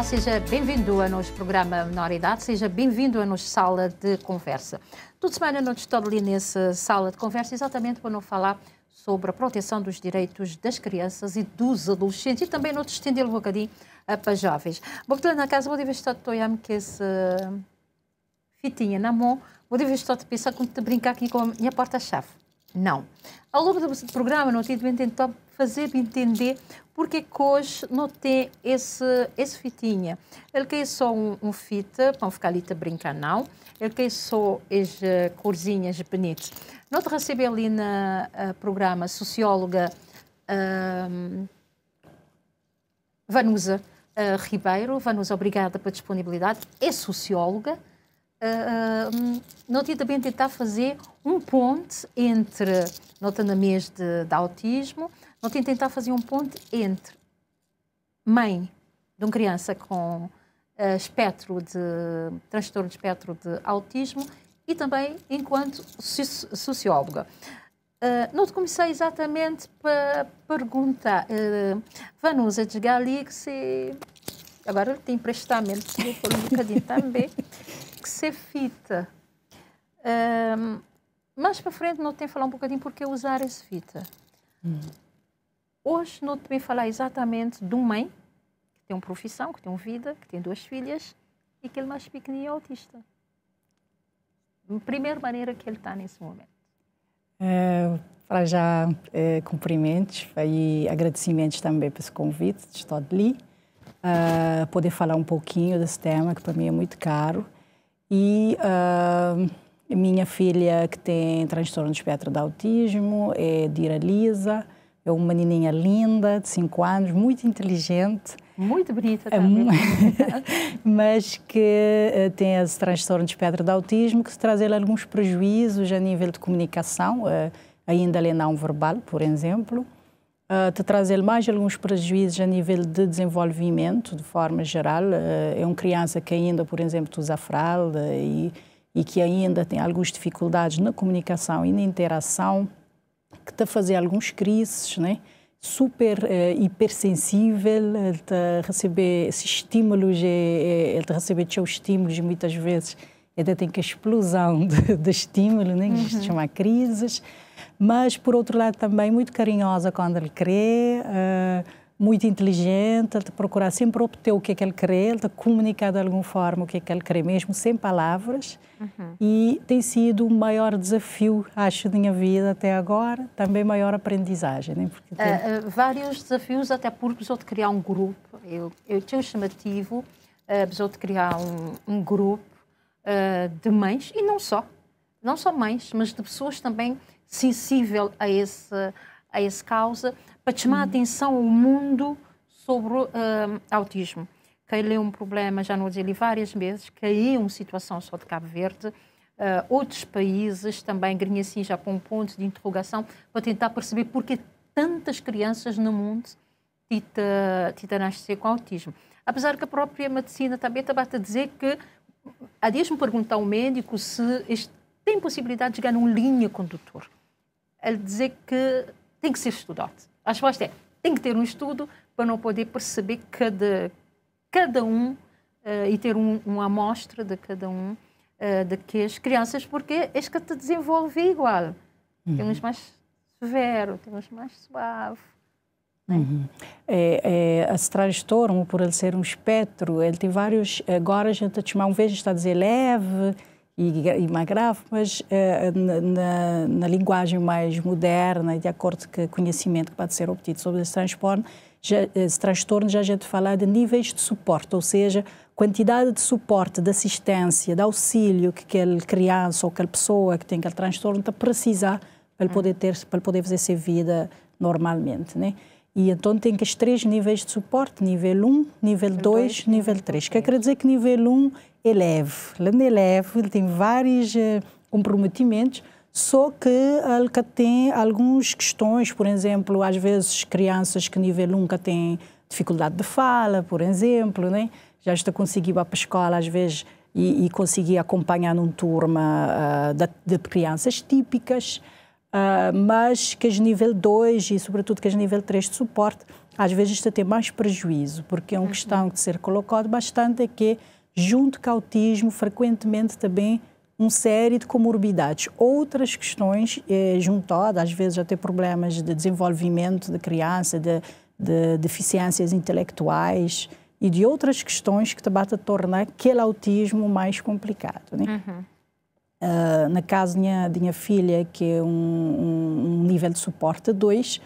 Olá, seja bem-vindo a nosso programa Minoridade, seja bem-vindo a nossa sala de conversa. Toda semana nós estamos ali nessa sala de conversa exatamente para não falar sobre a proteção dos direitos das crianças e dos adolescentes e também nós estender um bocadinho para jovens. Porque na casa, vou ver se estou a que essa fitinha na mão, vou ver se estou a pensar como te brincar aqui com a minha porta-chave. Não. Ao longo do programa, não tive tentar fazer entender porque que hoje não tem esse fitinha. Ele quer só um fita, para não ficar ali a brincar, não. Ele quer só as corzinhas bonitas. Não te recebi ali no programa socióloga Vanusa Ribeiro. Vanusa, obrigada pela disponibilidade. É socióloga. Não tinha também tentar fazer um ponte entre, não está na mês de autismo, não tinha tentar fazer um ponte entre mãe de uma criança com transtorno de espectro de autismo e também enquanto socióloga. Não te comecei exatamente para perguntar, Vanusa de Gali, que se agora tem emprestamento, por um bocadinho também, que se fita. Mais para frente não tem que falar um bocadinho porque usar esse fita. Hoje não tem que falar exatamente de uma mãe que tem uma profissão, que tem uma vida, que tem 2 filhas e que ele mais pequenininho é autista. De primeira maneira que ele está nesse momento. Para já, cumprimentos e agradecimentos também por esse convite de estar ali. Poder falar um pouquinho desse tema que para mim é muito caro. E minha filha que tem transtorno de espectro de autismo é Dira Lisa, é uma menininha linda, de 5 anos, muito inteligente. Muito bonita também. Mas que tem esse transtorno de espectro de autismo que traz alguns prejuízos a nível de comunicação, ainda não verbal, por exemplo. Te traz mais alguns prejuízos a nível de desenvolvimento, de forma geral. É uma criança que ainda, por exemplo, usa fralda e que ainda tem algumas dificuldades na comunicação e na interação, que está a fazer alguns crises, né? Super hipersensível, ele está a receber esses estímulos, ele está a receber seus estímulos e muitas vezes ainda tem que a explosão de estímulo, né? Que se chama crises. Mas, por outro lado, também muito carinhosa quando ele crê, muito inteligente, ele procura sempre obter o que é que ele crê, ele está comunicar de alguma forma o que é que ele crê, mesmo sem palavras. E tem sido o maior desafio, acho, da minha vida até agora, também maior aprendizagem. Né? Porque vários desafios, até porque precisou de criar um grupo. Eu tinha um chamativo, precisou de criar um grupo de mães, e não só mães, mas de pessoas também sensível a essa causa, para chamar a atenção ao mundo sobre autismo. Que ele é um problema, já não vou dizer várias vezes, que é uma situação só de Cabo Verde. Outros países também, assim, já para um ponto de interrogação, para tentar perceber porque tantas crianças no mundo tita nascer com autismo. Apesar que a própria medicina também está a dizer que, há dias me perguntar ao médico se tem possibilidade de ganhar uma linha condutor. Ele dizer que tem que ser estudado. A resposta é, tem que ter um estudo para não poder perceber cada um e ter uma amostra de cada um daquelas crianças, porque é que te desenvolve igual. Tem uns mais severos, tem uns mais suaves. Esse transtorno, por ele ser um espectro, ele tem vários... Agora a gente está uma vez está a dizer leve e mais grave, mas na linguagem mais moderna e de acordo com o conhecimento que pode ser obtido sobre esse transtorno, já a gente fala de níveis de suporte, ou seja, quantidade de suporte, de assistência, de auxílio que aquela criança ou aquela pessoa que tem aquele transtorno está a precisar para ele poder fazer sua vida normalmente, né? E então tem que os 3 níveis de suporte, nível 1, nível 2, nível 3. Quer dizer que nível 1 é leve. Ele é leve, ele tem vários comprometimentos, só que ele tem algumas questões, por exemplo, às vezes crianças que nível 1 têm dificuldade de fala, por exemplo, né? Já está conseguindo ir para a escola às vezes e conseguir acompanhar numa turma de crianças típicas, mas que as nível 2 e sobretudo que as nível 3 de suporte às vezes isto tem mais prejuízo, porque é uma questão de ser colocado bastante, é que junto com o autismo, frequentemente também uma série de comorbidades. Outras questões juntadas, às vezes até problemas de desenvolvimento da criança, de deficiências intelectuais e de outras questões que também tornam aquele autismo mais complicado, né? Na casa da minha filha, que é um nível de suporte 2,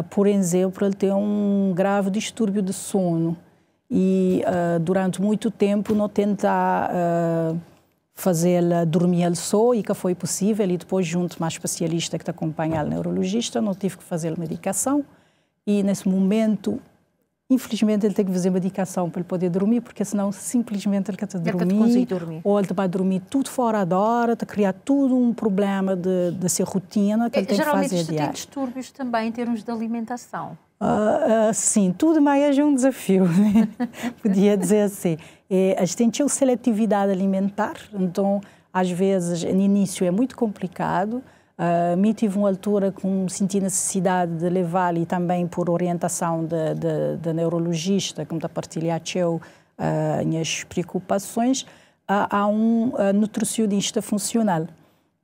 por exemplo, ele tem um grave distúrbio de sono e durante muito tempo não tenta fazê-la dormir ele só, e que foi possível, e depois junto a uma especialista que te acompanha, o neurologista, não tive que fazer medicação, e nesse momento, infelizmente, ele tem que fazer medicação para ele poder dormir, porque senão simplesmente ele quer dormir, ou ele vai dormir tudo fora da hora, te criar tudo um problema de ser rotina que ele tem que fazer diário. Geralmente tem distúrbios também em termos de alimentação. Sim, tudo mais é um desafio, né? Podia dizer assim. A gente tem seletividade alimentar, então, às vezes, no início é muito complicado. Me tive uma altura que senti necessidade de levar, e também por orientação da neurologista, que me partilhar as minhas preocupações, a um nutricionista funcional.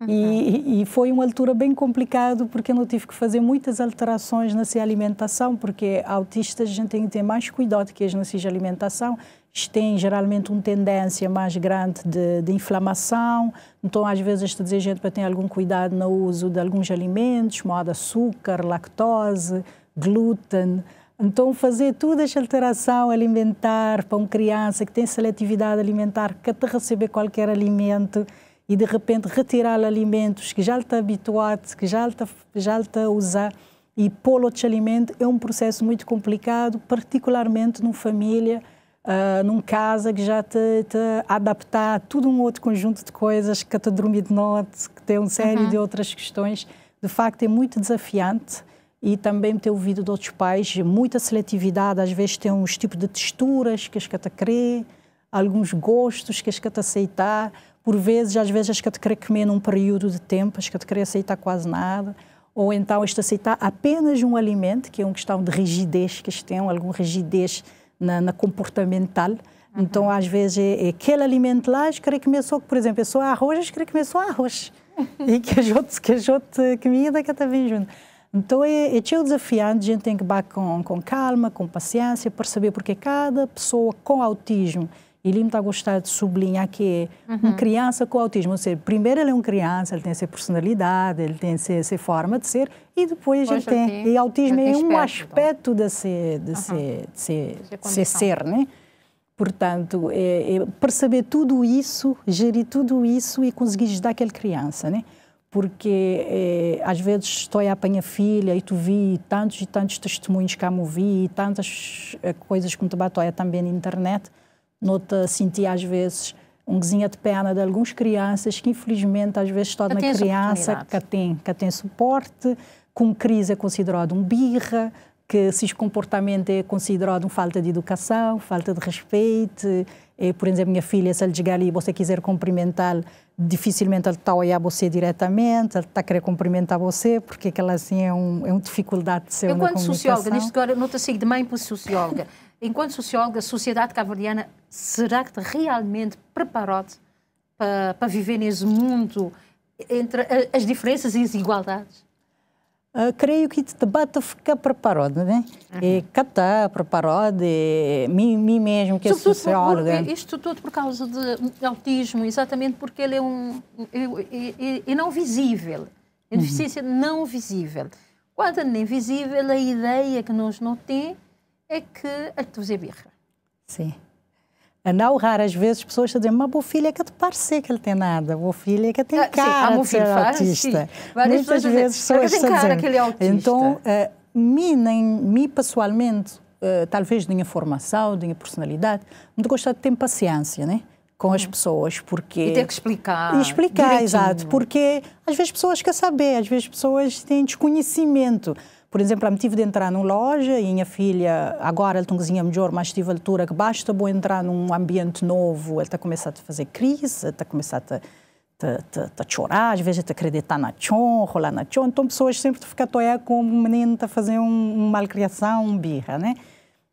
E foi uma altura bem complicada, porque eu não tive que fazer muitas alterações na sua alimentação, porque autistas a gente tem que ter mais cuidado que na sua alimentação. Eles têm geralmente uma tendência mais grande de inflamação, então às vezes a gente para ter algum cuidado no uso de alguns alimentos, como açúcar, lactose, glúten. Então fazer toda essa alteração alimentar para uma criança que tem seletividade alimentar, que até receber qualquer alimento, e de repente retirar alimentos que já está habituado, que já está a usar, e pôr outros alimentos, é um processo muito complicado, particularmente numa família, numa casa que já está a adaptar a todo um outro conjunto de coisas, que está a dormir de noite, que tem uma série de outras questões. De facto, é muito desafiante. E também ter ouvido de outros pais, muita seletividade, às vezes tem uns tipos de texturas que as que te querer, alguns gostos que as que te aceitar. Por vezes, às vezes, as que te querer comer num período de tempo, as que te querer aceitar quase nada. Ou então, este aceitar apenas um alimento, que é uma questão de rigidez, que eles têm alguma rigidez na comportamental. Então, às vezes, é aquele alimento lá, eles querem comer só, por exemplo, é só arroz, eles querem comer só arroz. E que as outras comida que está bem junto. Então, é desafiante, a gente tem que ir com calma, com paciência, perceber porque cada pessoa com autismo, e ele está a gostar de sublinhar que é uma criança com autismo. Ou seja, primeiro ele é uma criança, ele tem a sua personalidade, ele tem a sua forma de ser, e depois ele tem... E autismo é um aspecto de ser, né? Portanto, perceber tudo isso, gerir tudo isso e conseguir ajudar aquela criança, né? Porque às vezes estou a apanhar filha e tu vi tantos e tantos testemunhos que eu vi, tantas coisas que tu bato também na internet, nota sentir às vezes um gozinho de pena de algumas crianças que infelizmente às vezes torna a criança que tem suporte, com crise é considerado um birra, que esse comportamento é considerado uma falta de educação, falta de respeito. Por exemplo, minha filha, se ele chegar ali e você quiser cumprimentar, dificilmente ele está a olhar você diretamente, ele está a querer cumprimentar você, porque aquela assim é uma dificuldade de ser uma comunicação. Enquanto socióloga, nisto agora não te sigo de mãe para socióloga, enquanto socióloga, a sociedade cabo-verdiana será que está realmente preparada para viver nesse mundo entre as diferenças e as desigualdades? Creio que o debate fica preparado, né? Que está preparado, mim mesmo, que é socióloga. Isto tudo por causa de autismo, exatamente porque ele é não visível, é deficiência não visível. Quando é invisível, a ideia que nós não temos é que é de fazer birra. Sim. Não raras vezes as pessoas dizem, mas a filha é que te parece que ele tem nada, a filha é que tem cara de ser autista. Muitas vezes pessoas dizem que ele é autista. Então, mim pessoalmente, talvez de minha formação, de minha personalidade, muito gosto de ter paciência, né? Com as pessoas, porque... E ter que explicar. Explicar, exato. Porque às vezes pessoas querem saber, às vezes pessoas têm desconhecimento. Por exemplo, eu tive de entrar numa loja e minha filha, agora ela tem cozinha melhor, mas tive a altura que basta entrar num ambiente novo, ela está a começar a fazer crise, está a começar a chorar, às vezes te acreditar na chão, rolar na chão. Então, pessoas sempre ficam a toalhar com um menino a fazer uma malcriação, um birra, né?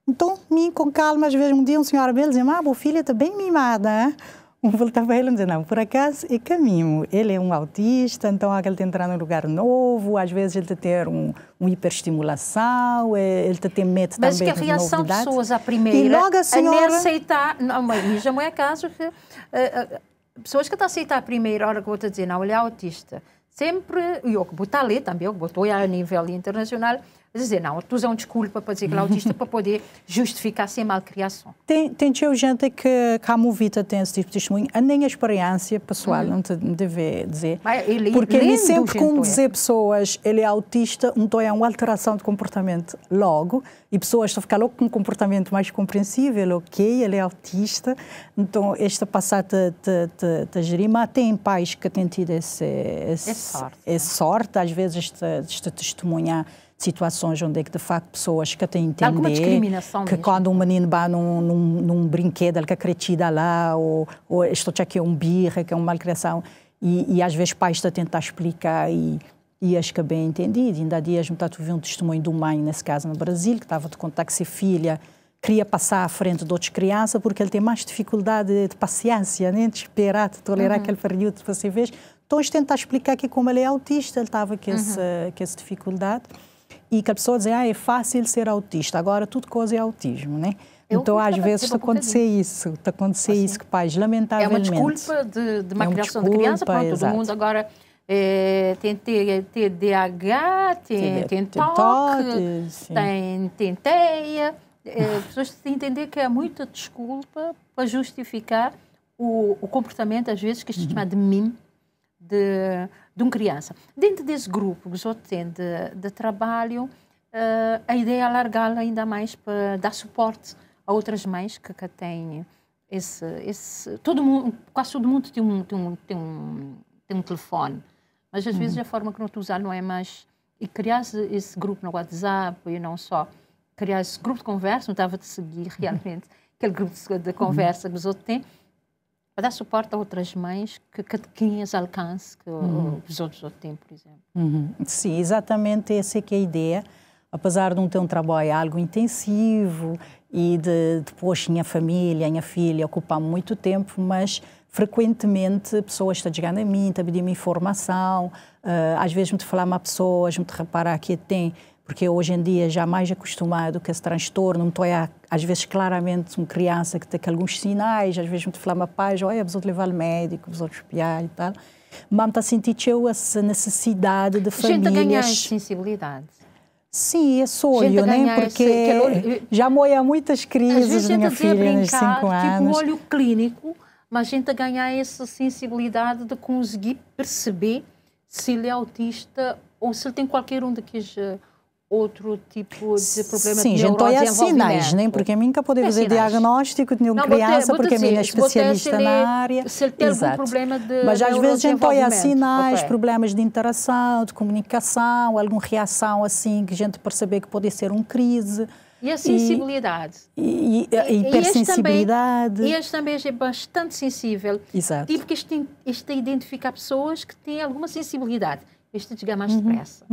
Então, mim com calma, às vezes um dia um senhor belo dizia, a minha filha está bem mimada, hein? Voltava para ele e dizia, não, por acaso é caminho. Ele é um autista, então ele tem que entrar num lugar novo, às vezes ele tem que ter uma hiperestimulação, ele tem que ter medo também de novidades. Mas que a reação de pessoas à primeira, e logo a senhora... nem aceitar, não, mas já não é caso que pessoas que estão a aceitar a primeira hora que vou te dizer, não, ele é autista, sempre, e eu que vou estar ali também, eu que vou a nível internacional, dizer, não, tu usas uma desculpa para dizer que ele é autista para poder justificar sem malcriação. Tem gente que a Movita tem esse tipo de testemunho, nem a experiência pessoal, não te deve dizer. Porque ele sempre, como dizer pessoas, ele é autista, então é uma alteração de comportamento logo, e pessoas estão a ficar logo com um comportamento mais compreensível, ok, ele é autista, então esta passada te gerir, mas tem pais que têm tido essa sorte, às vezes esta testemunha situações onde é que, de facto, pessoas que têm que entender que quando um menino vai num brinquedo, ele que acredita lá, ou isto aqui é um birra, que é uma malcriação, e às vezes pais estão a tentar explicar e acho que é bem entendido. Ainda há dias me vi um testemunho de uma mãe, nesse caso no Brasil, que estava a contar que se filha queria passar à frente de outras crianças porque ele tem mais dificuldade de paciência, né? De esperar, de tolerar aquele período de você vê. Então, eles tentam explicar que como ele é autista, ele estava com essa dificuldade. E que a pessoa diz, é fácil ser autista, agora tudo coisa é autismo, né? Então, às vezes, está a acontecer isso, que pais, lamentavelmente... É uma desculpa de uma criação de criança, pronto, todo mundo agora tem TDAH, tem toque, tem TEA, as pessoas têm que entender que é muita desculpa para justificar o comportamento, às vezes, que isto se chama de mime, de uma criança. Dentro desse grupo que o tem de trabalho, a ideia é alargá-la ainda mais para dar suporte a outras mães que têm todo mundo, quase todo mundo tem um telefone, mas às vezes a forma que não te usar não é mais... E criar esse grupo no WhatsApp, e não só, criar esse grupo de conversa, não estava a seguir realmente, aquele grupo de conversa que os outros têm, para dar suporte a outras mães que quem as alcance, que os outros têm, por exemplo. Sim, exatamente essa é que é a ideia. Apesar de não ter um trabalho algo intensivo e depois minha família, minha filha ocupar muito tempo, mas frequentemente pessoas estão chegando a mim, estão pedindo informação, às vezes me falar a pessoas, me reparar que tem... Porque hoje em dia já mais acostumado com esse transtorno, estou às vezes claramente uma criança que tem alguns sinais, às vezes me fala pais, olha, preciso levar ao médico, preciso espiar e tal. Mas está a sentir essa necessidade de famílias... Gente a ganhar sensibilidade. Sim, é sonho, né? Porque já moia muitas crises da minha filha nos 5 anos. Tipo olho clínico, mas a gente a ganhar essa sensibilidade de conseguir perceber se ele é autista ou se ele tem qualquer um daqueles... outro tipo de problema de neurodesenvolvimento. Sim, gente, sinais, né? Porque a mim nunca pode fazer diagnóstico de uma criança, porque a minha é especialista na área. Se ele tem algum problema de mas às vezes a gente olha sinais, problemas de interação, de comunicação, alguma reação assim, que a gente percebe que pode ser uma crise. E a sensibilidade. E a hipersensibilidade. E este também é bastante sensível. Exato. Tipo que este identifica pessoas que têm alguma sensibilidade. Este chega mais depressa.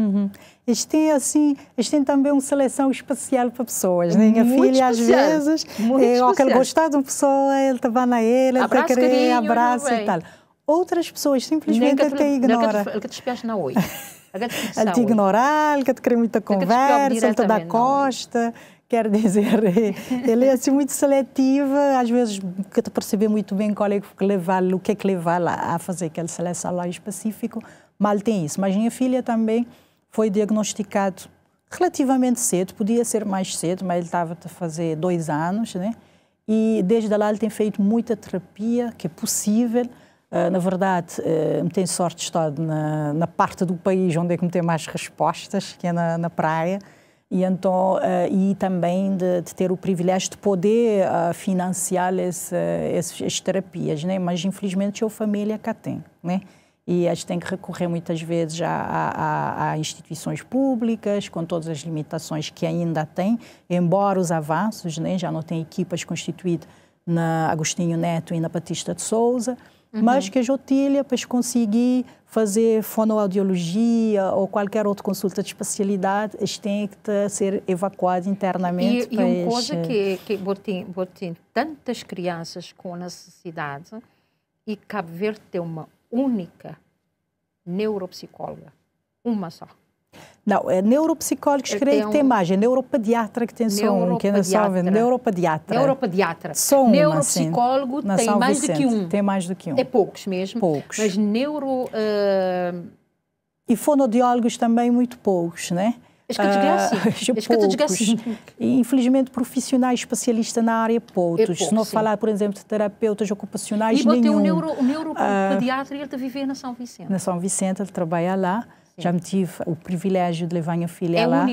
Este tem também uma seleção especial para pessoas. Né? Minha filha, às vezes, ele gostar de uma pessoa, ele estava na ele está a querer abraço e tal. Outras pessoas simplesmente ele te ignora. Ele que te espera na oi. Ele te ignora, ele que te quer muita conversa, ele te dá costa. Quer dizer, ele é assim muito seletivo, às vezes que te perceber muito bem qual é o que é que leva a fazer aquela seleção lá específico. Mal tem isso, mas minha filha também foi diagnosticado relativamente cedo, podia ser mais cedo, mas ele estava a fazer 2 anos, né? E desde lá ele tem feito muita terapia, que é possível. Na verdade, tem sorte de estar na parte do país onde é que tem mais respostas, que é na praia. E, então, e também de ter o privilégio de poder financiar essas terapias, né? Mas infelizmente a família cá tem, né? E a gente tem que recorrer muitas vezes a instituições públicas, com todas as limitações que ainda tem, embora os avanços, né, já não tem equipas constituídas na Agostinho Neto e na Batista de Souza, mas que a Jotilha, para conseguir fazer fonoaudiologia ou qualquer outra consulta de especialidade, eles têm que ser evacuados internamente. E uma coisa que tem tantas crianças com necessidade, e Cabo Verde tem uma única neuropsicóloga, uma só. Não, é neuropsicólogos, creio que tem mais, é neuropediatra que tem só um, que não sabe, neuropediatra. Neuropediatra. Só uma, neuropsicólogo assim, tem mais do que um. Tem mais do que um. É poucos mesmo. Poucos. Mas E fonoaudiólogos também muito poucos, né? Infelizmente, profissionais especialistas na área, poucos. Se não falar, por exemplo, de terapeutas ocupacionais, nenhum. E o neuropediatra, ele está a viver na São Vicente. Na São Vicente, ele trabalha lá. Sim. Já me tive o privilégio de levar a minha filha lá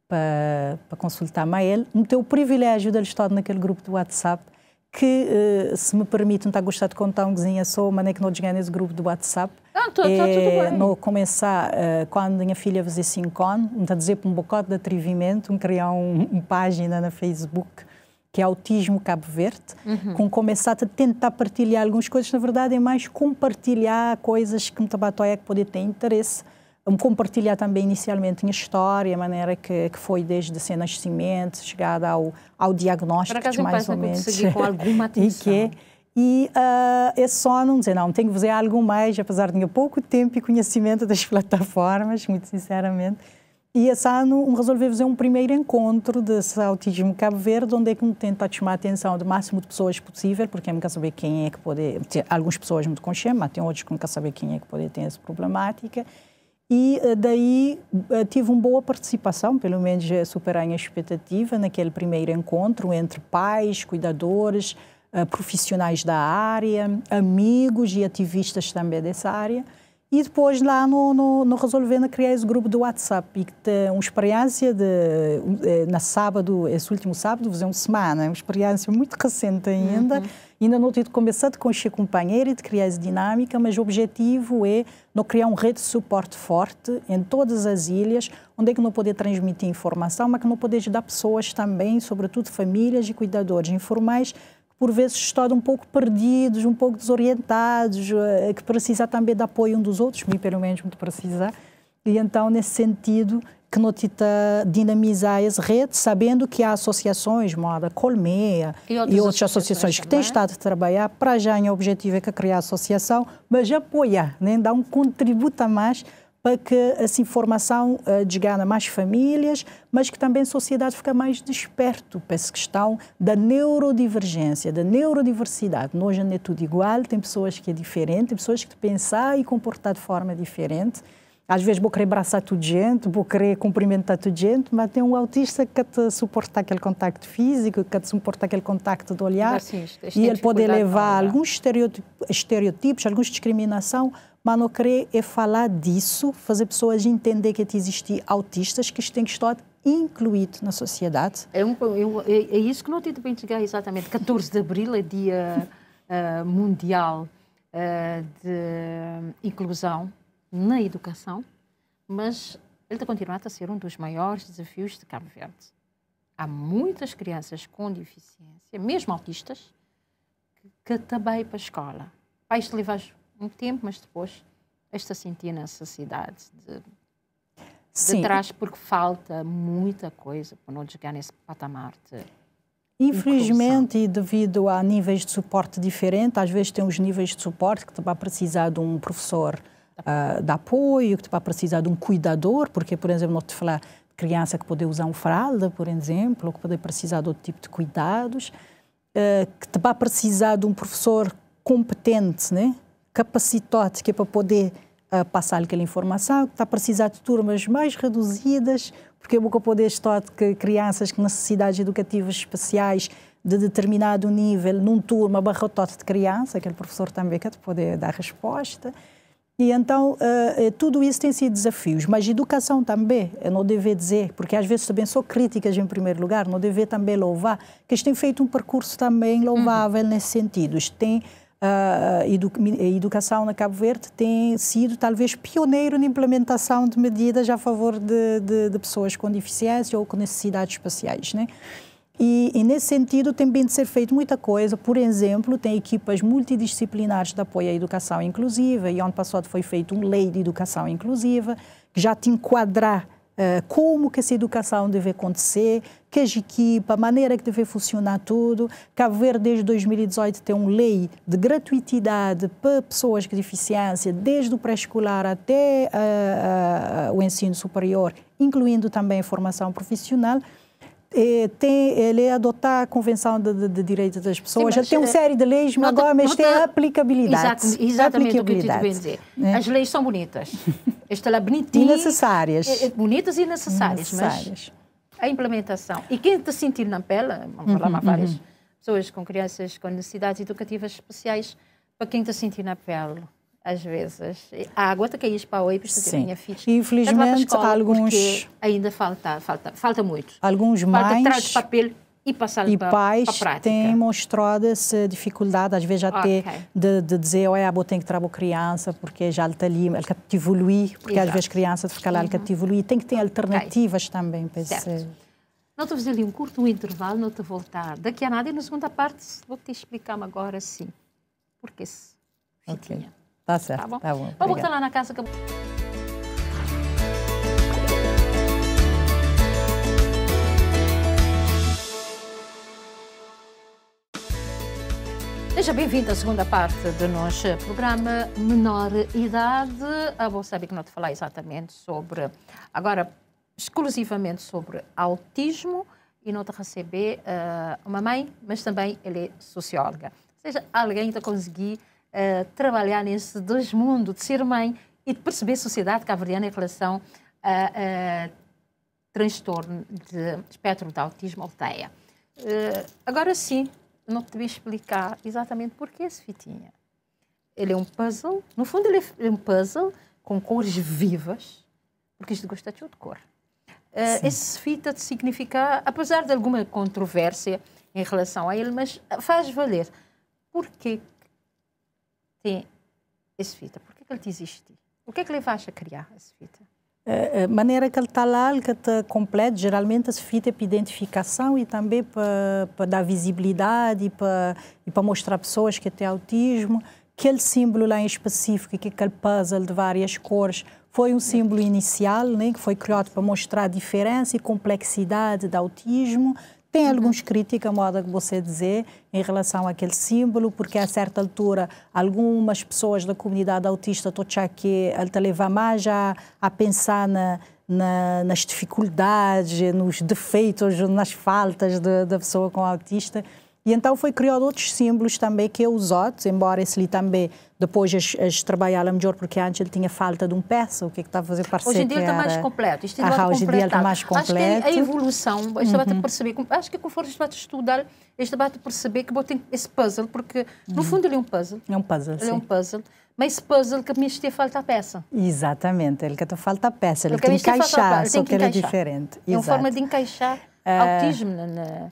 para consultar a ele. Me teve o privilégio de ele estar naquele grupo do WhatsApp que, se me permite, não está a gostar de contar uma coisinha só, mas é que não cheguei nesse grupo do WhatsApp. Está tudo bem. Não começar, quando a minha filha fazia 5 anos, não está a dizer por um bocado de atrevimento, criar uma página na Facebook, que é Autismo Cabo Verde, com começar a tentar partilhar algumas coisas, na verdade é mais compartilhar coisas que me tabatóia que poder ter interesse, compartilhar também inicialmente a história, a maneira que foi desde seu nascimento, chegada ao diagnóstico, mais ou menos. Com alguma atenção. É só não dizer, não, tenho que fazer algo mais, apesar de ter pouco tempo e conhecimento das plataformas, muito sinceramente. E esse ano resolvi fazer um primeiro encontro desse Autismo Cabo Verde, onde é que me tenta chamar a atenção do máximo de pessoas possível, porque eu não quero saber quem é que pode... Algumas pessoas muito conscientes, mas tem outros que não querem saber quem é que pode ter essa problemática. E daí tive uma boa participação, pelo menos superei a expectativa, naquele primeiro encontro entre pais, cuidadores, profissionais da área, amigos e ativistas também dessa área. E depois lá no resolvendo criar esse grupo do WhatsApp e que tem uma experiência na sábado, esse último sábado, fazer uma semana, uma experiência muito recente ainda. Ainda não tive começado com o companheiro e de criar essa dinâmica, mas o objetivo é não criar uma rede de suporte forte em todas as ilhas, onde é que não poder transmitir informação, mas que não poder ajudar pessoas também, sobretudo famílias e cuidadores informais, por vezes estão um pouco perdidos, um pouco desorientados, que precisa também de apoio um dos outros, pelo menos muito precisa. E então, nesse sentido, que não tenta dinamizar essa rede, sabendo que há associações, como a Colmeia e outras associações que têm estado a trabalhar, para já o objetivo é que criar a associação, mas apoiar, né? Dar um contributo a mais para que essa informação chegue a mais famílias, mas que também a sociedade fique mais desperto para essa questão da neurodivergência, da neurodiversidade. Hoje não é tudo igual, tem pessoas que é diferente, tem pessoas que pensam e comportam de forma diferente. Às vezes vou querer abraçar toda gente, vou querer cumprimentar toda gente, mas tem um autista que te suporta aquele contacto físico, que te suporta aquele contacto de olhar, e ele pode levar alguns estereotipos, algumas discriminação, mas não querer é falar disso, fazer pessoas entender que existem autistas que têm que estar incluídos na sociedade. É isso que não tem também chegar exatamente. 14 de abril é Dia Mundial de Inclusão na Educação, mas ele está continuando a ser um dos maiores desafios de Cabo Verde. Há muitas crianças com deficiência, mesmo autistas, que também para a escola. Pais te levar um tempo, mas depois esta sentir necessidade de trás, porque falta muita coisa para não chegar nesse patamar de infelizmente, e devido a níveis de suporte diferentes, às vezes tem uns níveis de suporte que te vai precisar de um professor de apoio, que te vai precisar de um cuidador, porque, por exemplo, não te falar de criança que pode usar um fralda, por exemplo, ou que pode precisar de outro tipo de cuidados, que te vai precisar de um professor competente, né? Capacitado, que é para poder passar aquela informação, que está a precisar de turmas mais reduzidas, porque eu vou poder estar de crianças com necessidades educativas especiais de determinado nível, num turma abarrotado de criança, aquele professor também que te pode dar resposta. E então, tudo isso tem sido desafios, mas educação também, eu não devo dizer, porque às vezes também sou críticas em primeiro lugar, não devo também louvar, que eles têm feito um percurso também louvável nesse sentido. Eles têm, a educação na Cabo Verde tem sido talvez pioneiro na implementação de medidas a favor de pessoas com deficiência ou com necessidades especiais, né? E nesse sentido tem bem de ser feito muita coisa. Por exemplo, tem equipas multidisciplinares de apoio à educação inclusiva, e ano passado foi feita uma lei de educação inclusiva, que já te enquadrar como que essa educação deve acontecer, que as equipas, a maneira que deve funcionar tudo. Cabo Verde, desde 2018, tem uma lei de gratuitidade para pessoas com deficiência, desde o pré-escolar até o ensino superior, incluindo também a formação profissional. Ele adotar a Convenção de Direitos das Pessoas. Sim, já tem uma série de leis, mas tem aplicabilidade. Exatamente o que eu te devia dizer. As leis são bonitas. Esta é bonitinha. E necessárias. Bonitas e necessárias. Mas a implementação. E quem te sentir na pele, vamos falar várias pessoas com crianças com necessidades educativas especiais, para quem te sentir na pele, às vezes, a água te caís para o oi, para ter minha filha. Infelizmente, alguns... ainda falta muito. Alguns mães... Falta de papel e passar e para a prática. E pais têm mostrado essa dificuldade, às vezes até de dizer, olha, eu tenho que trazer a criança, porque já está ali, ele quer te evoluir, porque às vezes a criança fica lá, ele quer te evoluir. Tem que ter alternativas também para esse... Não te fazer ali um curto intervalo, não te voltar. Daqui a nada, e na segunda parte, vou-te explicar agora sim. Porque se fitinha. Tá certo, tá bom. Vamos voltar lá na casa. Seja bem-vindo à segunda parte do nosso programa Menor Idade. Eu vou saber que não te falar exatamente sobre, agora, exclusivamente sobre autismo, e não te receber uma mãe, mas também ele é socióloga. Ou seja, alguém que conseguir trabalhar nesses dois mundos, de ser mãe e de perceber a sociedade cabo-verdiana em relação a transtorno de espectro de autismo ou TEA. Agora sim, não te devia explicar exatamente porquê esse fitinha. Ele é um puzzle, no fundo ele é um puzzle com cores vivas, porque isto gosta de cor. Esse fita significa, apesar de alguma controvérsia em relação a ele, mas faz valer. Porquê tem esse fita? Por que ele te existe? O que é que ele faz a criar esse fita? A maneira que ele está lá, ele está completo, geralmente esse fita é para identificação e também para dar visibilidade e para mostrar a pessoas que têm autismo. Aquele símbolo lá em específico, que é aquele puzzle de várias cores, foi um símbolo inicial, né, que foi criado para mostrar a diferença e complexidade do autismo. Tem alguns críticos, a moda que você dizer, em relação àquele símbolo, porque a certa altura algumas pessoas da comunidade autista estão que ele te leva mais a pensar nas dificuldades, nos defeitos, nas faltas da pessoa com autista. E então foi criado outros símbolos também que eu uso, embora esse ali também depois as trabalhar melhor, porque antes ele tinha falta de um peça, o que está a fazer parecer. Hoje em dia ele está mais completo. Hoje em dia ele está mais completo. Acho que a evolução, isto vai-te perceber, acho que conforme isto vai-te estudar, isto vai-te perceber que tem esse puzzle, porque no fundo ele é um puzzle. É um puzzle, ele é um puzzle. Mas esse puzzle que me te falta a peça. Exatamente, ele que te falta a peça, ele tem que encaixar, só que ele é diferente. É uma forma de encaixar autismo na...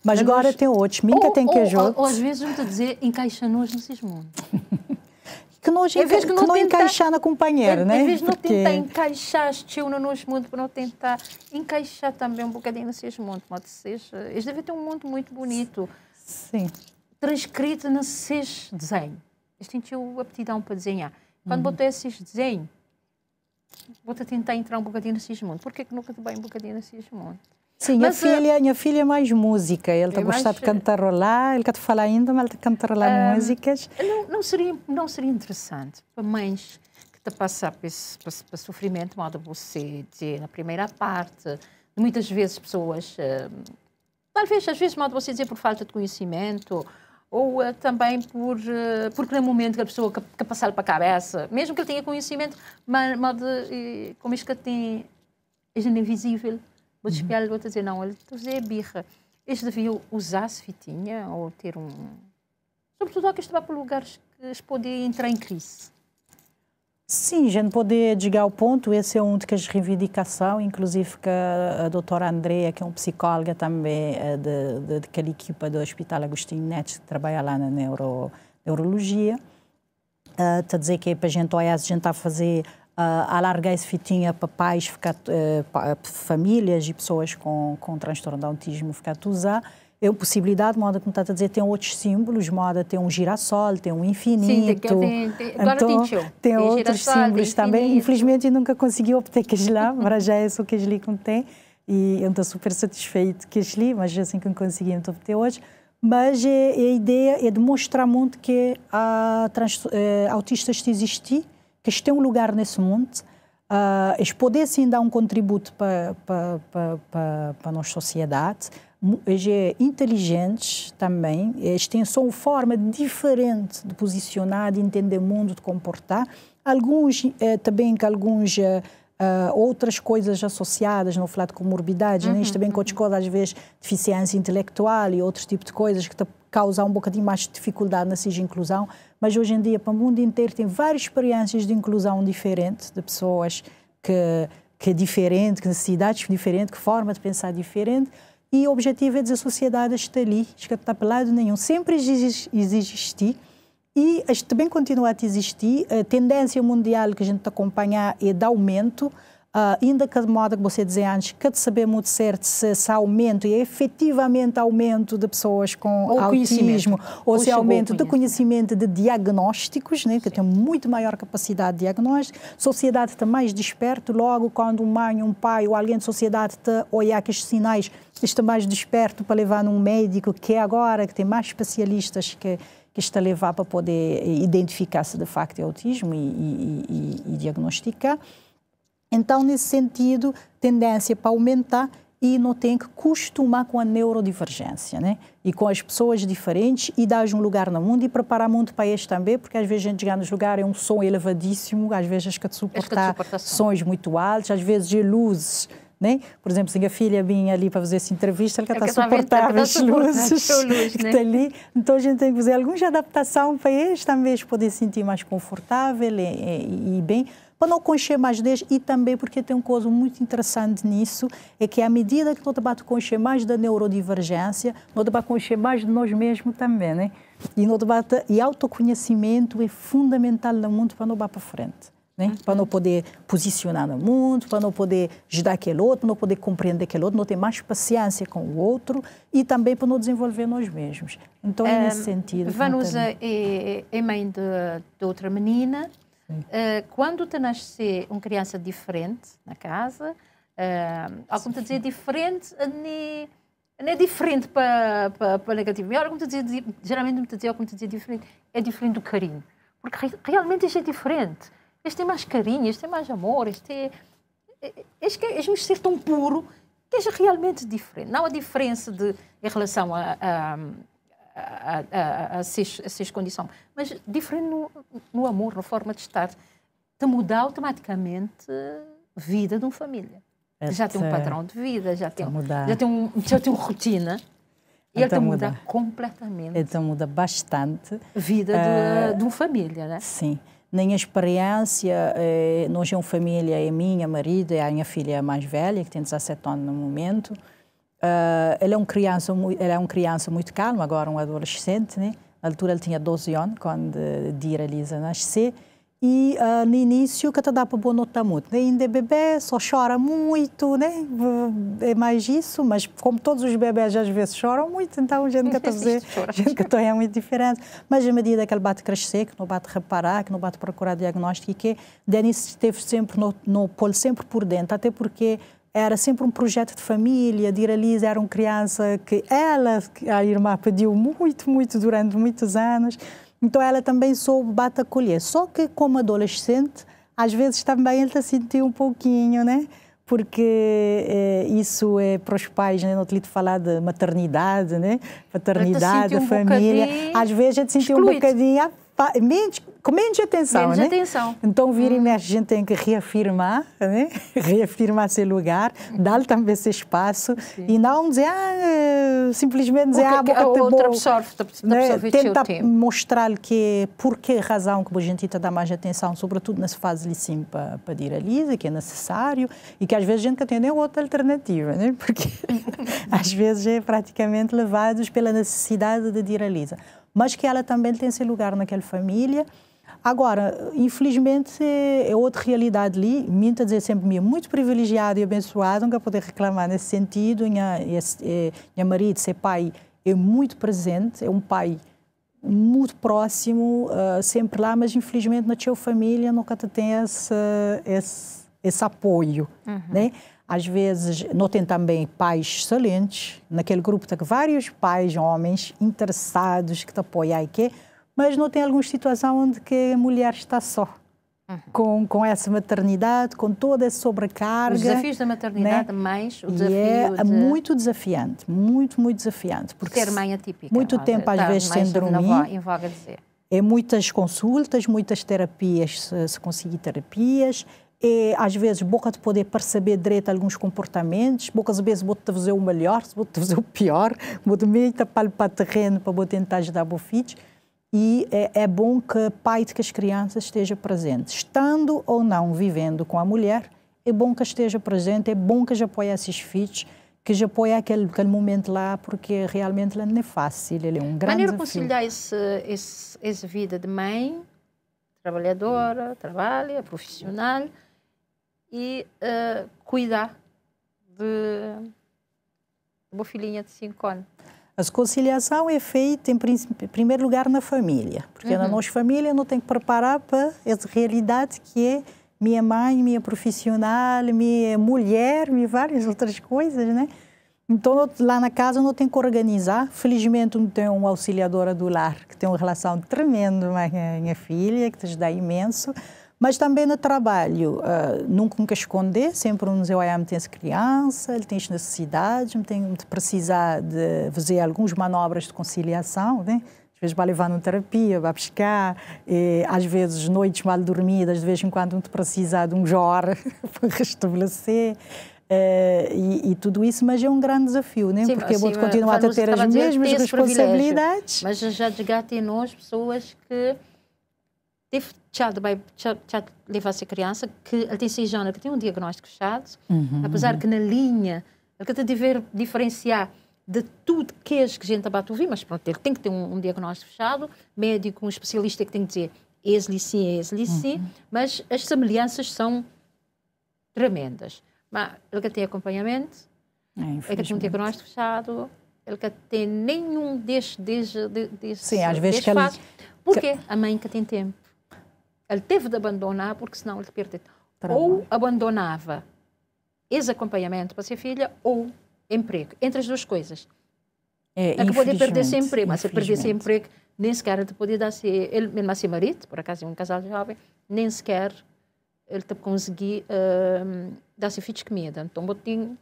Mas agora tem outros, minha tem que ajudar. Ou às vezes vamos dizer, encaixa-nos nesses mundos. Que não encaixar na companheira, né? Em vez de não tentar encaixar estilo no nosso mundo, para não tentar encaixar também um bocadinho nesses mundos. Eles devem ter um mundo muito bonito. Sim. Transcrito nesses desenhos. Eles têm aptidão para desenhar. Quando botar esses desenhos, vou tentar entrar um bocadinho nesses mundos. Por que nunca te vai um bocadinho nesses mundos? Sim, minha filha é mais música. Ele está gostando de cantarolar, ele quer te falar ainda, mas ele está cantarolar músicas. Não seria interessante para mães que estão a passar por sofrimento, modo você dizer na primeira parte, muitas vezes pessoas, talvez às vezes modo você dizer por falta de conhecimento, ou também porque no momento que a pessoa quer passar para a cabeça, mesmo que ele tenha conhecimento, mas como isto que tem, é invisível. Vou te espiar, vou te dizer, não, ele está birra. Eles deviam usar-se fitinha ou ter um... Sobretudo que estava para lugares que eles podem entrar em crise. Sim, a gente pode chegar ao ponto, esse é um das reivindicações, inclusive que a doutora Andrea, que é uma psicóloga também daquela equipa do Hospital Agostinho Neto, que trabalha lá na neurologia, está a dizer que para a gente está a fazer alargar esse fitinha para pais, famílias e pessoas com transtorno de autismo ficar a usar. É uma possibilidade, moda, como está a dizer, tem outros símbolos, moda tem um girassol, tem um infinito. Sim, agora então, tem outros símbolos também. Infelizmente, eu nunca consegui obter que lá, para já é só que ali contém. E eu estou super satisfeito que ali, mas é assim que eu consegui obter hoje. Mas a ideia é de mostrar muito que autistas existem, que eles têm um lugar nesse mundo, eles podem sim dar um contributo para a nossa sociedade. Eles são inteligentes também, eles têm só uma forma diferente de posicionar, de entender o mundo, de comportar. Alguns também que outras coisas associadas, não falar de comorbidades, isto também com às vezes deficiência intelectual e outros tipos de coisas que causam um bocadinho mais de dificuldade na sua inclusão, mas hoje em dia para o mundo inteiro tem várias experiências de inclusão diferentes, de pessoas que é diferente, que necessidades diferentes, que forma de pensar diferente, e o objetivo é dizer a sociedade está ali, está para lado nenhum, sempre existe. E também continua a existir. A tendência mundial que a gente acompanha é de aumento, ainda que de modo que você dizia antes, que de saber muito certo se esse aumento é efetivamente aumento de pessoas com autismo, ou se é aumento de conhecimento de diagnósticos, né, que tem muito maior capacidade de diagnóstico. A sociedade está mais desperta, logo quando uma mãe, um pai ou alguém da sociedade está a olhar aqueles sinais, está mais desperto para levar num médico que é agora, que tem mais especialistas que está a levar para poder identificar se de facto é autismo e diagnosticar. Então, nesse sentido, tendência para aumentar e não tem que acostumar com a neurodivergência, né? E com as pessoas diferentes e dar um lugar no mundo e preparar muito para eles também, porque às vezes a gente chega nos lugares é um som elevadíssimo, às vezes que suportar sons muito altos, às vezes de luzes. Né? Por exemplo, se a minha filha vinha ali para fazer essa entrevista, ela está suportável as luzes que está ali. Então, a gente tem que fazer alguma adaptação para eles também poderem se sentir mais confortável e bem, para não conhecer mais deles, e também porque tem uma coisa muito interessante nisso, é que à medida que nós vamos conhecer mais da neurodivergência, nós vamos conhecer mais de nós mesmos também, né? E autoconhecimento é fundamental no mundo para não ir para frente. Né? Para não poder posicionar no mundo, para não poder ajudar aquele outro, para não poder compreender aquele outro, não ter mais paciência com o outro e também para não desenvolver nós mesmos. Então, é nesse sentido. Vanusa é mãe de outra menina. Quando te nasce uma criança diferente na casa, como te dizer diferente, não é diferente para negativo. Geralmente, me dizer como te dizer diferente, é diferente do carinho. Porque realmente isto é diferente. Este tem mais carinho, este tem mais amor, este é um ser tão puro que é realmente diferente. Não há diferença em relação a essas condições, mas diferente no amor, na forma de estar, de mudar automaticamente a vida de uma família. Já tem um padrão de vida, já tem uma rotina. E ele muda completamente. Então muda bastante. A vida de uma família, né? Sim. Na minha experiência, nós é uma família, é minha, marido, é a minha filha mais velha, que tem 17 anos no momento. Ele é uma criança muito calma, agora um adolescente, né? Na altura ele tinha 12 anos, quando Dira Lisa nasceu. E no início, que te dá para boa nota muito. Ainda é bebê, só chora muito, né? É mais isso, mas como todos os bebés às vezes choram muito, então a gente quer fazer, a gente que é muito diferente. Mas à medida que ele bate crescer, que não bate reparar, que não bate procurar diagnóstico, que Denis esteve sempre no polo sempre por dentro, até porque era sempre um projeto de família. Dira Lisa era uma criança que a irmã pediu muito durante muitos anos. Então, ela também soube acolher. Só que, como adolescente, às vezes também ele sentiu um pouquinho, né? Porque isso é para os pais, né? Não te falar de maternidade, né? Paternidade, família. Às vezes a gente sentiu um bocadinho com menos atenção, menos né? atenção. Então, vira e mexe, a gente tem que reafirmar, né? Reafirmar seu lugar, dar-lhe também esse espaço. Sim. E não dizer, simplesmente dizer, a outra absorve tenta mostrar-lhe que por que razão que a gente dá mais atenção, sobretudo nessa fase ali sim para ir ali, que é necessário, e que às vezes a gente tem nem outra alternativa, né? Porque às vezes é praticamente levados pela necessidade de ir ali. Mas que ela também tem seu lugar naquela família. Agora, infelizmente, é outra realidade ali. Minha dizer sempre muito privilegiado e abençoado, nunca poder reclamar nesse sentido. Minha marido, ser pai, é muito presente, é um pai muito próximo, sempre lá, mas infelizmente na tua família nunca tem esse apoio, né? Às vezes, não tem também pais excelentes, naquele grupo tem vários pais, homens, interessados, que te apoiam, mas não tem alguma situação onde que a mulher está só, com essa maternidade, com toda essa sobrecarga. Os desafios da maternidade, né? Mais o desafio é muito desafiante, muito, muito desafiante. Porque ser mãe atípica. Muito tempo, às vezes, sem dormir. Em voga dizer. É muitas consultas, muitas terapias, se conseguir terapias. E, às vezes, boca de poder perceber direito alguns comportamentos, boca às vezes vou-te fazer o melhor, vou-te fazer o pior, vou-te meio para o terreno para tentar ajudar o filho. E é bom que o pai de que as crianças esteja presente. Estando ou não vivendo com a mulher, é bom que esteja presente, é bom que já apoie esses filhos, que já apoie aquele momento lá, porque realmente não é fácil, ele é um grande maneira desafio. Conciliar essa vida de mãe, trabalhadora, trabalha, profissional, e cuidar de uma filhinha de 5 anos. A conciliação é feita, em primeiro lugar, na família. Porque na nossa família não tem que preparar para essa realidade que é minha mãe, minha profissional, minha mulher, minha várias outras coisas, né? Então, lá na casa não tem que organizar. Felizmente, não tem uma auxiliadora do lar que tem uma relação tremenda com a minha filha, que te ajuda imenso. Mas também no trabalho, nunca esconder, sempre nos eu tem essa criança, ele tem as necessidades, tem de precisar de fazer algumas manobras de conciliação, né? Às vezes vai levar numa terapia, vai buscar, às vezes noites mal dormidas, de vez em quando não te precisa de um jor para restabelecer. E tudo isso, mas é um grande desafio, né? Sim, porque vou continuar a ter as mesmas responsabilidades. Mas já desgatei nós pessoas que já levar essa criança que ele tem 6 anos, que tem um diagnóstico fechado, apesar que na linha ele tem de diferenciar de tudo que a gente abate ouvir, mas pronto, ele tem que ter um diagnóstico fechado, médico, um especialista que tem que dizer esse sim, mas as semelhanças são tremendas. Mas ele que tem acompanhamento, ele que tem um diagnóstico fechado, ele que tem nenhum desses sim, às vezes que porque a mãe que tem tempo. Ele teve de abandonar porque senão ele perde. Ou abandonava esse acompanhamento para a sua filha ou emprego. Entre as duas coisas. É que podia perder esse emprego, mas se perder esse emprego, nem sequer ele podia dar-se... Ele mesmo assim marido, por acaso é um casal jovem, nem sequer ele conseguir dar-se filhos de comida. Então, botinho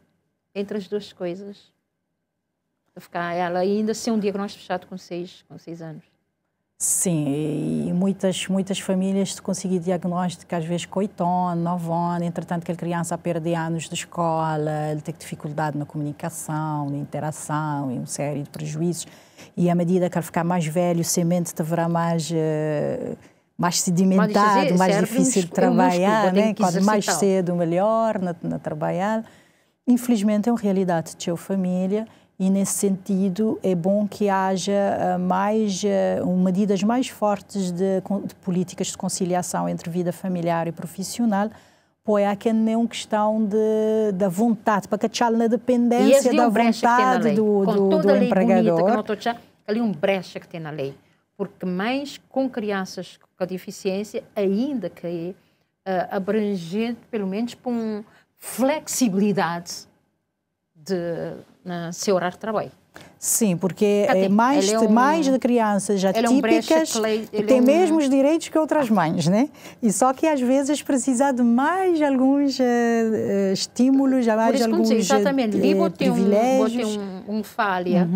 entre as duas coisas. Para ficar ela ainda sem um diagnóstico fechado com 6 anos. Sim, e muitas famílias se conseguem diagnóstico, às vezes com 8 anos, 9 anos, entretanto que a criança perde anos de escola, ele tem dificuldade na comunicação, na interação, e uma série de prejuízos. E à medida que ele ficar mais velho, a semente haverá mais sedimentado, mais difícil de trabalhar, né? Quanto mais cedo, melhor na trabalhar. Infelizmente é uma realidade de sua família. E, nesse sentido, é bom que haja medidas mais fortes de políticas de conciliação entre vida familiar e profissional, pois aqui não é uma questão da vontade, para que a na dependência da vontade do empregador. Ali um brecha que tem na lei, porque mães com crianças com deficiência, ainda que é abrangente, pelo menos, por uma flexibilidade no seu horário de trabalho. Sim, porque mais de crianças atípicas têm mesmos direitos que outras mães, né? E só que às vezes precisa de mais alguns estímulos, mais alguns privilégios. Botei falha,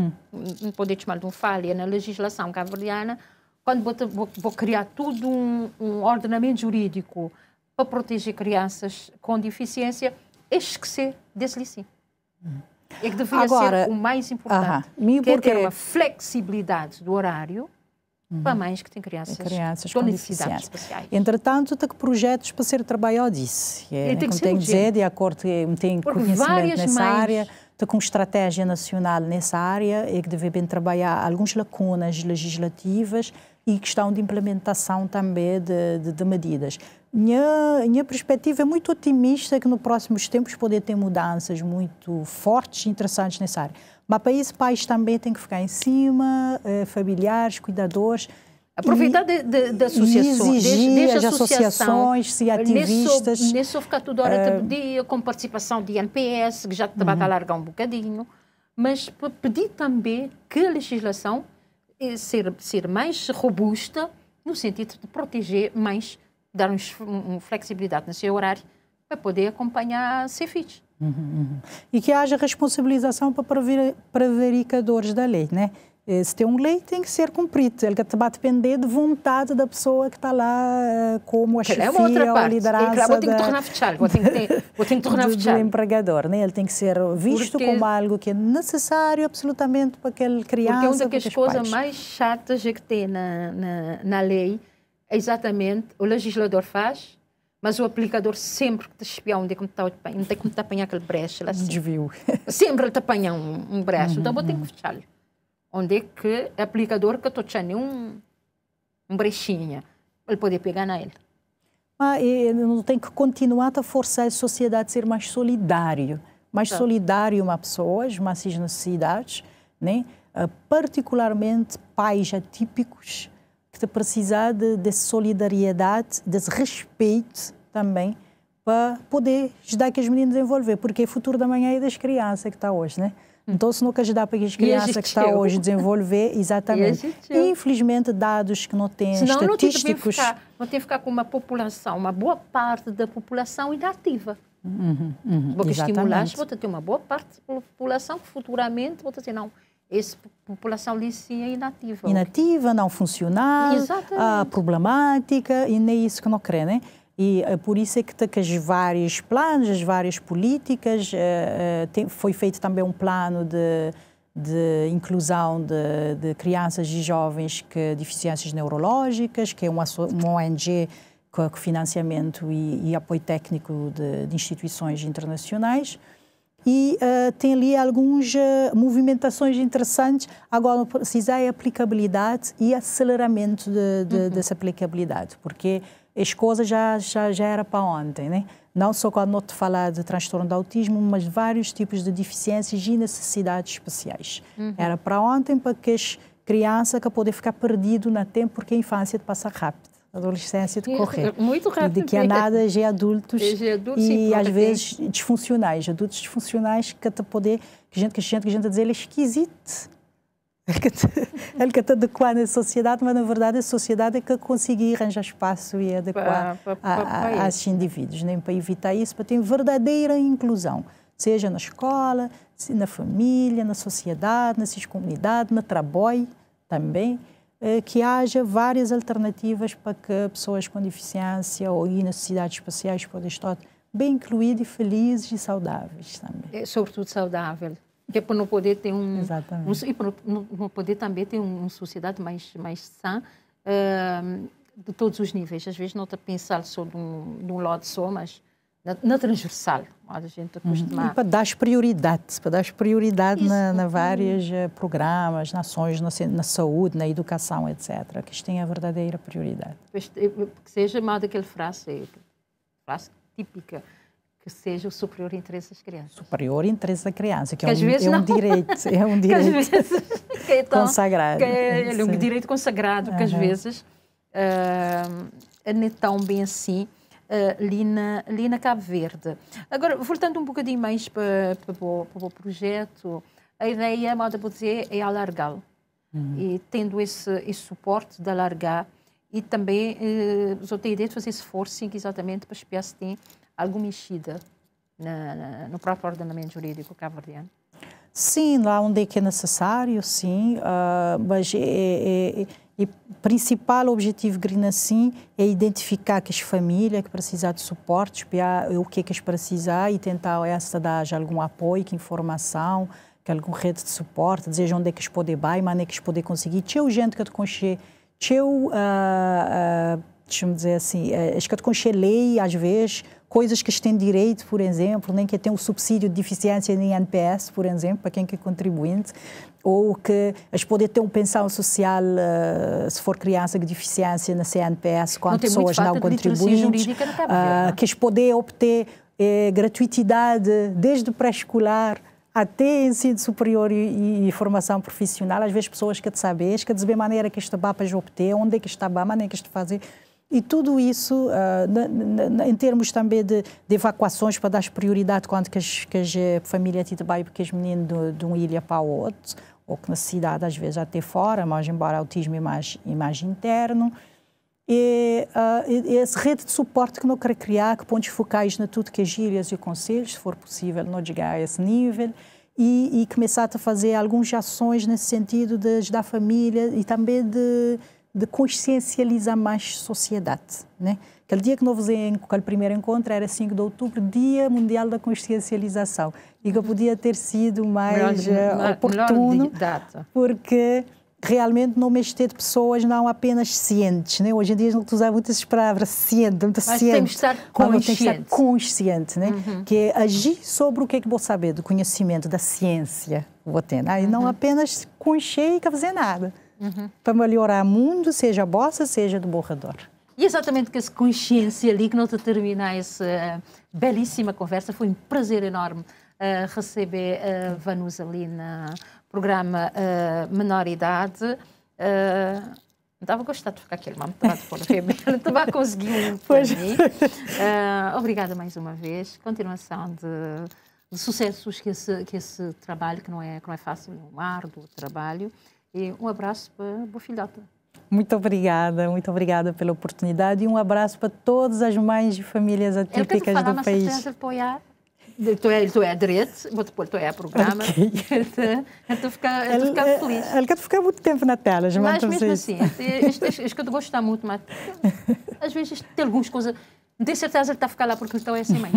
não poder chamar de falha na legislação cabo-verdiana, quando vou criar tudo um ordenamento jurídico para proteger crianças com deficiência, esquecer desse licença. É que devia ser o mais importante, que é ter uma flexibilidade do horário para mães que têm crianças com necessidades especiais. Entretanto, tem projetos para ser trabalhado disso. Como tenho que dizer, de acordo com tem conhecimento nessa área, tem com estratégia nacional nessa área, é que deve bem trabalhar algumas lacunas legislativas, e questão de implementação também de medidas. Minha perspectiva é muito otimista que nos próximos tempos poder ter mudanças muito fortes e interessantes nessa área. Mas para isso, pais também têm que ficar em cima, familiares, cuidadores. Aproveitar de associações, exigir as associações, se ativistas. Nem só ficar toda hora todo dia, com participação de NPS, que já vai alargar um bocadinho, mas pedir também que a legislação ser mais robusta, no sentido de proteger mais, dar uma flexibilidade no seu horário, para poder acompanhar ser filhos. E que haja responsabilização para prevaricadores da lei, né? Se tem uma lei, tem que ser cumprido. Ele vai depender de vontade da pessoa que está lá como a chefia ou a liderança vou ter que tornar fechar, vou ter que tornar fechar. Do empregador, né? Ele tem que ser visto como algo que é necessário absolutamente para aquela criança. Porque uma das coisas mais chatas que tem na lei é exatamente o legislador faz, mas o aplicador sempre que te espia onde é que está a apanhar aquele brecha. Assim. Desvio. Sempre ele te apanha um brecha, então vou ter que fechar. Onde é que o aplicador que estou tendo um brechinha, ele pode pegar nele. Não tem que continuar a forçar a sociedade a ser mais solidário. Mais solidário a pessoas, mais necessidades, né? Particularmente pais atípicos, que precisam de solidariedade, de respeito também, para poder ajudar que as meninas a desenvolver, porque é o futuro da manhã é das crianças que está hoje, né? Então, se não quer ajudar para as crianças que estão hoje a desenvolver, exatamente. Infelizmente, dados que não têm estatísticos... Não tem que ficar com uma população, uma boa parte da população inativa. Porque estimular, vou ter uma boa parte da população que futuramente, vou ter, não, essa população ali sim é inativa. Inativa, não funcional, problemática, e nem isso que não crê, né? E por isso é que as vários planos, as várias políticas, foi feito também um plano de inclusão de crianças e jovens com deficiências neurológicas, que é uma ONG com financiamento e apoio técnico de instituições internacionais. E tem ali algumas movimentações interessantes. Agora, precisa é aplicabilidade e aceleramento dessa aplicabilidade, porque as coisas já era para ontem, né? Não só quando não te falar de transtorno de autismo, mas vários tipos de deficiências e necessidades especiais. Era para ontem, para que as crianças que podem ficar perdido no tempo, porque a infância te passa rápido, a adolescência de correr. Muito rápido. E de que a nada já é adultos e às vezes disfuncionais, adultos disfuncionais que te poder, que a gente dizer ele é esquisito. Ele que está adequado à sociedade, mas na verdade a sociedade é que conseguir arranjar espaço e adequar a esses indivíduos, né? Para evitar isso, para ter verdadeira inclusão, seja na escola, na família, na sociedade, nessas comunidades, no trabalho também, que haja várias alternativas para que pessoas com deficiência ou necessidades especiais possam estar bem incluídas, felizes e saudáveis também. Sobretudo saudável. Que é para não poder ter e para não poder também ter uma sociedade mais sã de todos os níveis. Às vezes não está a pensar só de um lado só, mas na transversal. A gente acostuma... E para dar prioridade na vários programas, nações, na saúde, na educação, etc. Que isto tenha a verdadeira prioridade. Que seja mais daquela frase típica, que seja o superior interesse das crianças. Superior interesse da criança, que é um direito consagrado. É um direito consagrado, que às vezes não é tão bem assim ali na Cabo Verde. Agora, voltando um bocadinho mais para o projeto, a ideia, modo de dizer, é alargá-lo. E tendo esse suporte de alargar, e também só tem a ideia de fazer esforço exatamente para espiar se tem alguma mexida no próprio ordenamento jurídico cabo-verdiano? Sim, lá onde é que é necessário, sim, mas o principal objetivo Green assim é identificar que as famílias que precisam de suporte, espiar o que é que eles precisam e tentar dar algum apoio, que informação, que alguma rede de suporte, dizer onde é que eles podem ir, onde é que eles podem conseguir. Tinha gente que te conhecer, deixa-me dizer assim, acho que a lei, às vezes, coisas que têm direito, por exemplo, nem que tem o subsídio de deficiência em NPS, por exemplo, para quem é contribuinte, ou que as poder ter pensão social se for criança com deficiência na CNPS, quando pessoas não contribuintes, que as poder obter gratuitidade desde o pré-escolar até ensino superior e formação profissional. Às vezes pessoas que sabem, que de maneira que está para obter, onde é que está, maneira que está fazer. E tudo isso, em termos também de evacuações, para dar prioridade quando que a família te vai, porque os meninos de uma ilha para a outra, ou que na cidade, às vezes, até fora, mas embora autismo é mais interno. E essa rede de suporte que não quero criar, que pontos focais na tudo que as gírias e conselhos, se for possível, não chegar a esse nível, e começar a fazer algumas ações nesse sentido de ajudar a família e também de consciencializar mais a sociedade, né? Aquele dia que nós fizemos, aquele primeiro encontro era 5 de outubro, Dia Mundial da Consciencialização, e que podia ter sido mais oportuno, porque realmente não mexer de pessoas não apenas cientes, né? Hoje em dia não usar muitas palavras ciente, muito mas ciente. Temos de estar consciente. Tem que estar consciente, né? Que é agir sobre o que é que vou saber, do conhecimento, da ciência, vou ter, né? E não apenas conhecer e fazer nada. Para melhorar o mundo, seja a bossa, seja do borrador. E exatamente com essa consciência ali que não termina essa belíssima conversa. Foi um prazer enorme receber a Vanusa ali no programa Menor Idade. Estava a gostar de ficar aqui, não estava a conseguir um para mim. Obrigada mais uma vez. Continuação de sucessos que esse trabalho, que não é fácil, é um árduo trabalho. E um abraço para a filhota. Muito obrigada pela oportunidade e um abraço para todas as mães de famílias atípicas do país. Tu é direito, vou depois tu é a programa. Então ficar feliz. Ele quer ficar muito tempo na tela, mas mesmo assim, acho que eu gosto muito, mas às vezes tem algumas coisas, não tenho certeza que ele está a ficar lá porque então é assim, mãe.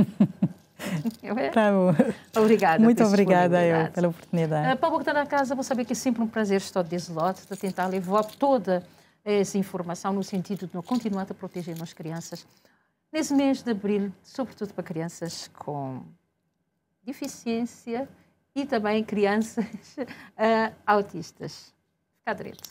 Tá bom. Obrigada. Muito obrigada eu pela oportunidade. Para voltar a casa, vou saber que é sempre um prazer estar desse lado, de tentar levar toda essa informação no sentido de continuar a proteger as crianças nesse mês de abril, sobretudo para crianças com deficiência e também crianças autistas. Fica direito.